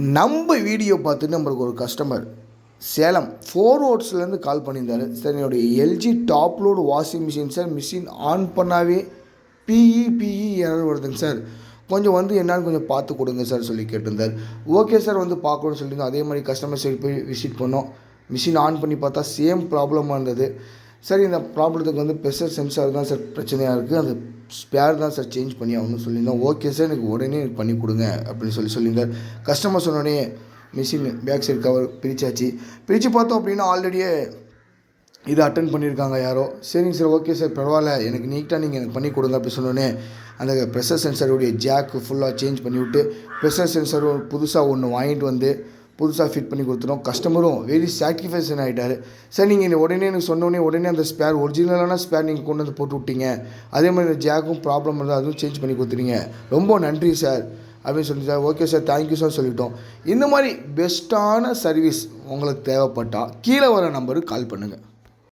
நம்ம வீடியோ பார்த்துட்டு நம்மளுக்கு ஒரு கஸ்டமர் சேலம் 4 ரோட்ஸ்லேருந்து கால் பண்ணியிருந்தார். சார் என்னுடைய LG top load washing machine sir, machine on பண்ணாவே பிஇ எரர் வருதுங்க சார், கொஞ்சம் வந்து என்னான்னு கொஞ்சம் பார்த்து கொடுங்க சார் சொல்லி கேட்டிருந்தார். ஓகே சார், வந்து பார்க்கணும்னு சொல்லியிருந்தோம். அதே மாதிரி கஸ்டமர் சைடு போய் விசிட் பண்ணோம். மிஷின் ஆன் பண்ணி பார்த்தா சேம் ப்ராப்ளமாக இருந்தது. சரி, இந்த ப்ராப்ளத்துக்கு வந்து ப்ரெஷர் சென்சார் தான் சார் பிரச்சனையாக இருக்குது, அந்த ஸ்பேர் தான் சார் சேஞ்ச் பண்ணி ஆகணும்னு சொல்லியிருந்தோம். ஓகே சார், எனக்கு உடனே பண்ணி கொடுங்க அப்படின்னு சொல்லியிருந்தார். கஸ்டமர் சொன்னோடனே மிஷின் பேக் சைடு கவர் பிரித்து பார்த்தோம் அப்படின்னா ஆல்ரெடியே இதை அட்டன் பண்ணியிருக்காங்க யாரோ. சரிங்க சார், ஓகே சார், பரவாயில்ல, எனக்கு நீட்டாக நீங்கள் எனக்கு பண்ணி கொடுங்க அப்படின்னு சொன்னோடனே அந்த ப்ரெஷர் சென்சாருடைய ஜாக்கு ஃபுல்லாக சேஞ்ச் பண்ணிவிட்டு ப்ரெஷர் சென்சார் புதுசாக ஒன்று வாங்கிட்டு வந்து புதுசாக ஃபிட் பண்ணி கொடுத்துட்டோம். கஸ்டமரும் வெரி சாட்டிஸ்ஃபேக்ஷன் ஆகிட்டார். சார், நீங்கள் உடனே எனக்கு சொன்னோடனே உடனே அந்த ஸ்பேர் ஒரிஜினலான ஸ்பேர் நீங்கள் கொண்டு வந்து போட்டு விட்டீங்க, அதே மாதிரி இந்த ஜாக்கும் ப்ராப்ளம் இருந்தால் அதுவும் சேஞ்ச் பண்ணி கொடுத்துறீங்க, ரொம்ப நன்றி சார் அப்படின்னு சொல்லி sir. Okay sir, thank you sir சொல்லிட்டோம். இந்த மாதிரி பெஸ்ட்டான சர்வீஸ் உங்களுக்கு தேவைப்பட்டால் கீழே வர நம்பருக்கு கால் பண்ணுங்கள்.